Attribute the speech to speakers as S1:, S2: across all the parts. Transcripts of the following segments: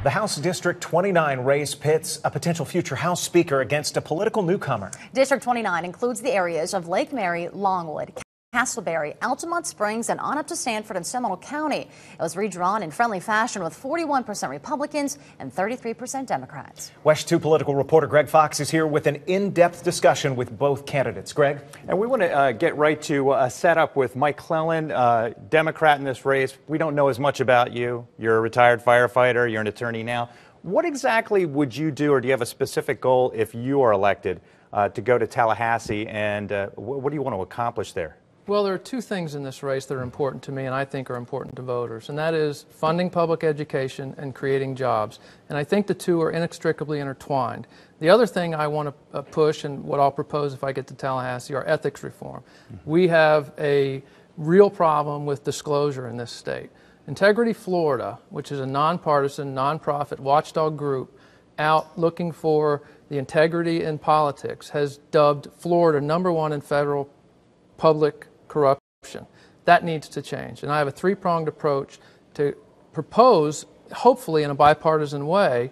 S1: The House District 29 race pits a potential future House Speaker against a political newcomer.
S2: District 29 includes the areas of Lake Mary, Longwood, Castleberry, Altamont Springs, and on up to Sanford and Seminole County. It was redrawn in friendly fashion with 41% Republicans and 33% Democrats.
S1: WESH-2 political reporter Greg Fox is here with an in-depth discussion with both candidates. Greg?
S3: And we want to get right to a setup with Mike Clelland, Democrat in this race. We don't know as much about you. You're a retired firefighter. You're an attorney now. What exactly would you do, or do you have a specific goal if you are elected to go to Tallahassee, and what do you want to accomplish there?
S4: Well, there are two things in this race that are important to me and I think are important to voters, and that is funding public education and creating jobs. And I think the two are inextricably intertwined. The other thing I want to push, and what I'll propose if I get to Tallahassee, are ethics reform. We have a real problem with disclosure in this state. Integrity Florida, which is a nonpartisan, nonprofit watchdog group out looking for the integrity in politics, has dubbed Florida #1 in federal public corruption. That needs to change. And I have a three-pronged approach to propose, hopefully in a bipartisan way,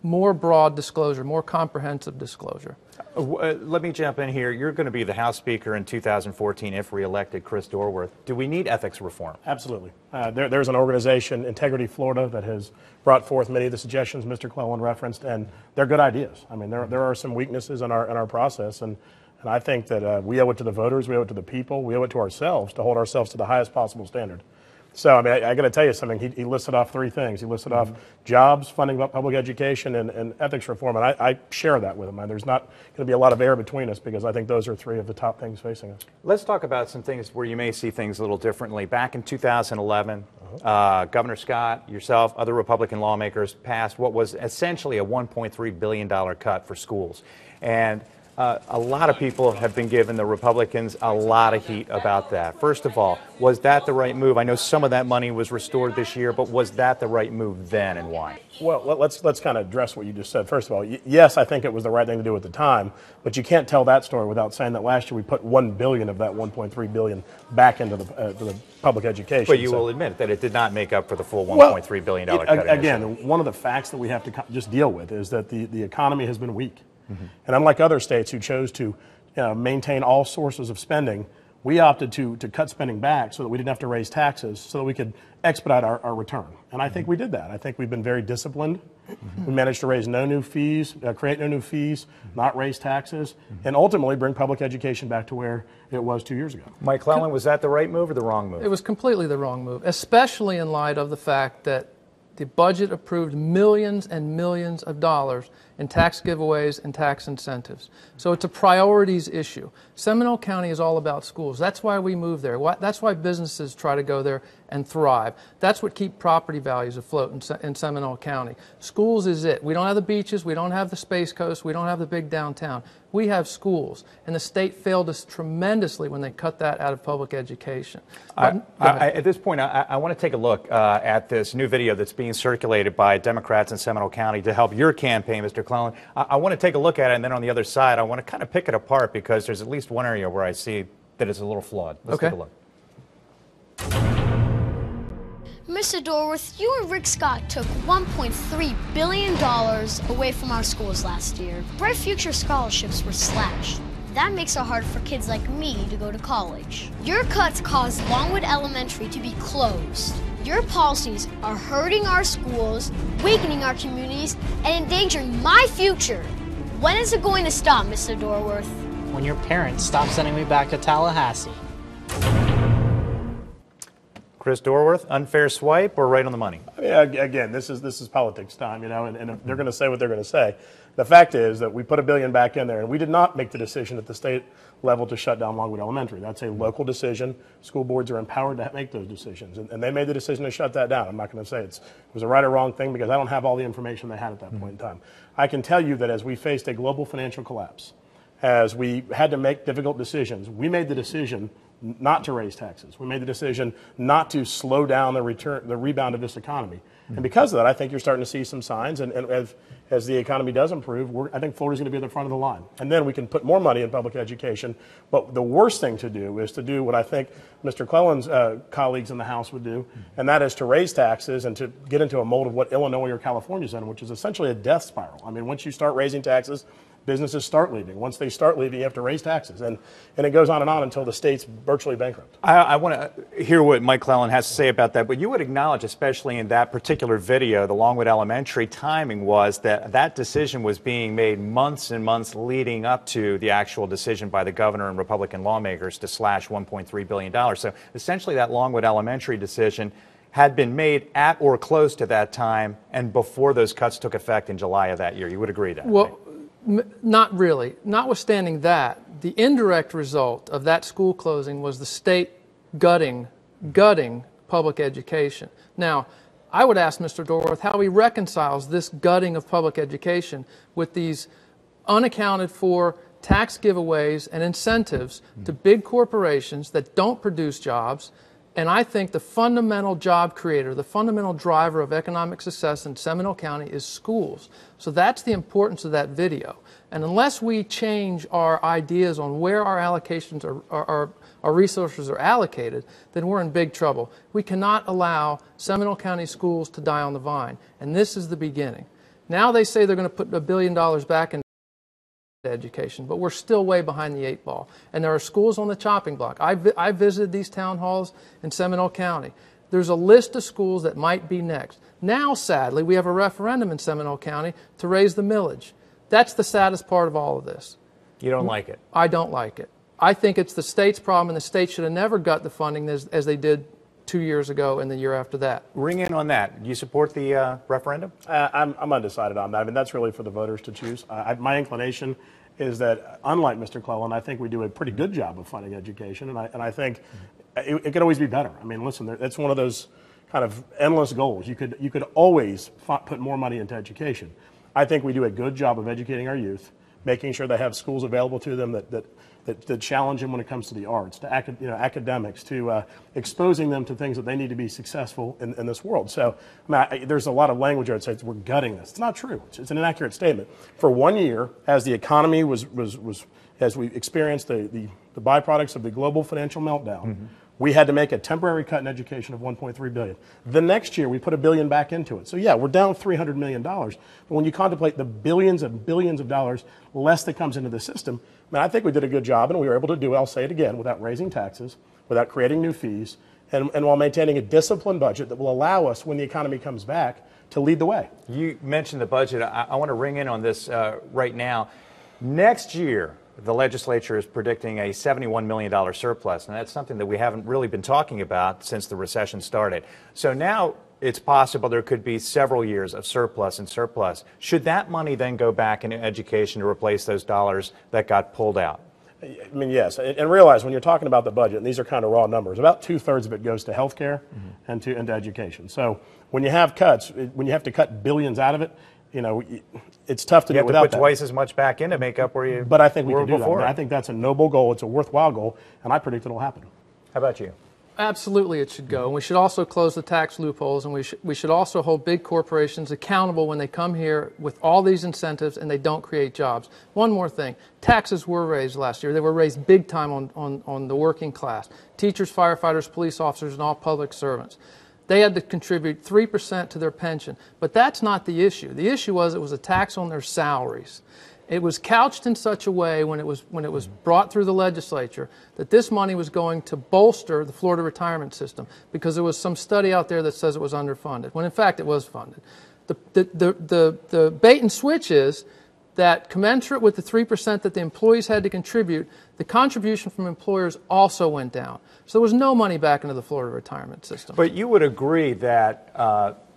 S4: more broad disclosure, more comprehensive disclosure.
S3: Let me jump in here. You're going to be the House Speaker in 2014 if reelected, Chris Dorworth. Do we need ethics reform?
S5: Absolutely. There's an organization, Integrity Florida, that has brought forth many of the suggestions Mr. Clelland referenced, and they're good ideas. I mean, there are some weaknesses in our process, and I think that we owe it to the voters, we owe it to the people, we owe it to ourselves to hold ourselves to the highest possible standard. So, I mean, I got to tell you something. He listed off three things. He listed off jobs, funding public education, and ethics reform, and I share that with him. And there's not going to be a lot of air between us because I think those are three of the top things facing us.
S3: Let's talk about some things where you may see things a little differently. Back in 2011, Governor Scott, yourself, other Republican lawmakers passed what was essentially a $1.3 billion cut for schools. And a lot of people have been giving the Republicans a lot of heat about that. First of all, was that the right move? I know some of that money was restored this year, but was that the right move then, and why?
S5: Well, let's kind of address what you just said. First of all, yes, I think it was the right thing to do at the time, but you can't tell that story without saying that last year we put $1 billion of that $1.3 billion back into the public education.
S3: But you will admit that it did not make up for the full $1.3 billion cut.
S5: Again, one of the facts that we have to just deal with is that the economy has been weak. And unlike other states who chose to maintain all sources of spending, we opted to cut spending back so that we didn't have to raise taxes, so that we could expedite our return. And I think we did that. I think we've been very disciplined. We managed to raise no new fees, create no new fees, not raise taxes, and ultimately bring public education back to where it was 2 years ago.
S3: Mike Clelland, was that the right move or the wrong move?
S4: It was completely the wrong move, especially in light of the fact that the budget approved millions and millions of dollars in tax giveaways and tax incentives. So it's a priorities issue. Seminole County is all about schools. That's why we move there. That's why businesses try to go there and thrive. That's what keeps property values afloat in Seminole County. Schools is it. We don't have the beaches. We don't have the Space Coast. We don't have the big downtown. We have schools. And the state failed us tremendously when they cut that out of public education.
S3: At this point, I want to take a look at this new video that's being circulated by Democrats in Seminole County to help your campaign, Mr. Clelland. I want to take a look at it, and then on the other side, I want to kind of pick it apart because there's at least one area where I see that it's a little flawed. Let's take a look.
S6: Mr. Dorworth, you and Rick Scott took $1.3 billion away from our schools last year. Bright Future scholarships were slashed. That makes it hard for kids like me to go to college. Your cuts caused Longwood Elementary to be closed. Your policies are hurting our schools, weakening our communities, and endangering my future. When is it going to stop, Mr. Dorworth?
S7: When your parents stop sending me back to Tallahassee.
S3: Chris Dorworth, unfair swipe or right on the money?
S5: Again, this is politics time, you know, and they're going to say what they're going to say. The fact is that we put $1 billion back in there, and we did not make the decision at the state level to shut down Longwood Elementary. That's a local decision. School boards are empowered to make those decisions, and they made the decision to shut that down. I'm not going to say it was a right or wrong thing because I don't have all the information they had at that point in time. I can tell you that as we faced a global financial collapse, as we had to make difficult decisions, we made the decision not to raise taxes. We made the decision not to slow down the rebound of this economy. And because of that, I think you're starting to see some signs. And as the economy does improve, I think Florida's going to be at the front of the line. And then we can put more money in public education. But the worst thing to do is to do what I think Mr. Clelland's colleagues in the House would do, and that is to raise taxes and to get into a mold of what Illinois or California's in, which is essentially a death spiral. I mean, once you start raising taxes, businesses start leaving. Once they start leaving, you have to raise taxes. And it goes on and on until the state's virtually bankrupt.
S3: I want to hear what Mike Clelland has to say about that, but you would acknowledge, especially in that particular video, the Longwood Elementary timing was that decision was being made months and months leading up to the actual decision by the governor and Republican lawmakers to slash $1.3 billion. So essentially that Longwood Elementary decision had been made at or close to that time and before those cuts took effect in July of that year. You would agree that?
S4: Well,
S3: right?
S4: Not really. Notwithstanding that, the indirect result of that school closing was the state gutting public education. Now, I would ask Mr. Dorworth how he reconciles this gutting of public education with these unaccounted for tax giveaways and incentives to big corporations that don't produce jobs. And I think the fundamental job creator, the fundamental driver of economic success in Seminole County is schools. So that's the importance of that video. And unless we change our ideas on where our allocations our resources are allocated, then we're in big trouble. We cannot allow Seminole County schools to die on the vine. And this is the beginning. Now they say they're going to put $1 billion back into education, but we're still way behind the 8 ball. And there are schools on the chopping block. I visited these town halls in Seminole County. There's a list of schools that might be next. Now, sadly, we have a referendum in Seminole County to raise the millage. That's the saddest part of all of this.
S3: You don't like it?
S4: I don't like it. I think it's the state's problem, and the state should have never got the funding as they did 2 years ago and the year after that.
S3: Ring in on that. Do you support the referendum?
S5: I'm undecided on that. I mean, that's really for the voters to choose. My inclination is that, unlike Mr. Clelland, I think we do a pretty good job of funding education, and I think it could always be better. I mean, listen, it's one of those kind of endless goals. You could always put more money into education. I think we do a good job of educating our youth, making sure they have schools available to them that challenge them when it comes to the arts, to academics, to exposing them to things that they need to be successful in this world. So there's a lot of language that says we're gutting this. It's not true. It's an inaccurate statement. For 1 year, as the economy as we experienced the byproducts of the global financial meltdown, we had to make a temporary cut in education of $1.3 billion. The next year, we put $1 billion back into it. So yeah, we're down $300 million. But when you contemplate the billions and billions of dollars less that comes into the system, I think we did a good job, and we were able to do, I'll say it again, without raising taxes, without creating new fees, and while maintaining a disciplined budget that will allow us, when the economy comes back, to lead the way.
S3: You mentioned the budget. I want to ring in on this right now. Next year, the legislature is predicting a $71 million surplus, and that's something that we haven't really been talking about since the recession started. So now it's possible there could be several years of surplus and surplus. Should that money then go back into education to replace those dollars that got pulled out?
S5: I mean, yes, and realize when you're talking about the budget, and these are kind of raw numbers, about 2/3 of it goes to health care and to education. So when you have cuts, when you have to cut billions out of it, it's tough to do without that.
S3: You have to put twice as much back in to make up where you were before.
S5: But I think we can do that. I think that's a noble goal. It's a worthwhile goal, and I predict it'll happen.
S3: How about you?
S4: Absolutely, it should go. And we should also close the tax loopholes, and we should also hold big corporations accountable when they come here with all these incentives and they don't create jobs. One more thing. Taxes were raised last year. They were raised big time on the working class. Teachers, firefighters, police officers, and all public servants. They had to contribute 3% to their pension. But that's not the issue. The issue was it was a tax on their salaries. It was couched in such a way when it was brought through the legislature that this money was going to bolster the Florida retirement system because there was some study out there that says it was underfunded, when in fact it was funded. The bait and switch is that commensurate with the 3% that the employees had to contribute, the contribution from employers also went down. So there was no money back into the Florida retirement system.
S3: But you would agree that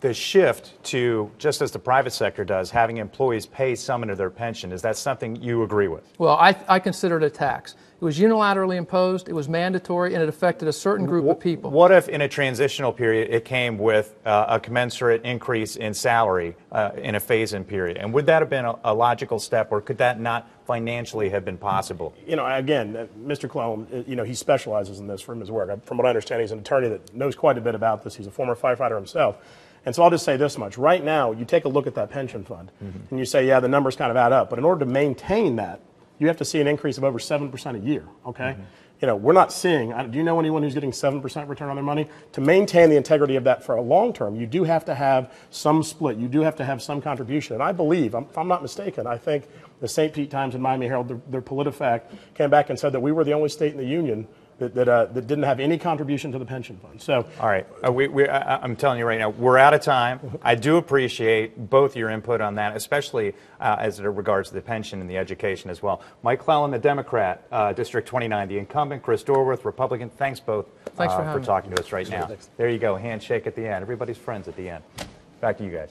S3: the shift to, just as the private sector does, having employees pay some into their pension, is that something you agree with?
S4: Well, I consider it a tax. It was unilaterally imposed, it was mandatory, and it affected a certain group of people.
S3: What if in a transitional period it came with a commensurate increase in salary in a phase-in period? And would that have been a logical step, or could that not financially have been possible?
S5: You know, again, Mr. Clelland, you know, he specializes in this from his work. From what I understand, he's an attorney that knows quite a bit about this. He's a former firefighter himself. And so I'll just say this much. Right now, you take a look at that pension fund, and you say, yeah, the numbers kind of add up. But in order to maintain that, you have to see an increase of over 7% a year, okay? You know, we're not seeing, do you know anyone who's getting 7% return on their money? To maintain the integrity of that for a long term, you do have to have some split. You do have to have some contribution. And I believe, if I'm not mistaken, I think the St. Pete Times and Miami Herald, their PolitiFact, came back and said that we were the only state in the union that didn't have any contribution to the pension fund. So,
S3: all right, I'm telling you right now, we're out of time. I do appreciate both your input on that, especially as it regards to the pension and the education as well. Mike Clelland, the Democrat, District 29, the incumbent, Chris Dorworth, Republican. Thanks both
S4: for
S3: talking to us right now. There you go, handshake at the end. Everybody's friends at the end. Back to you guys.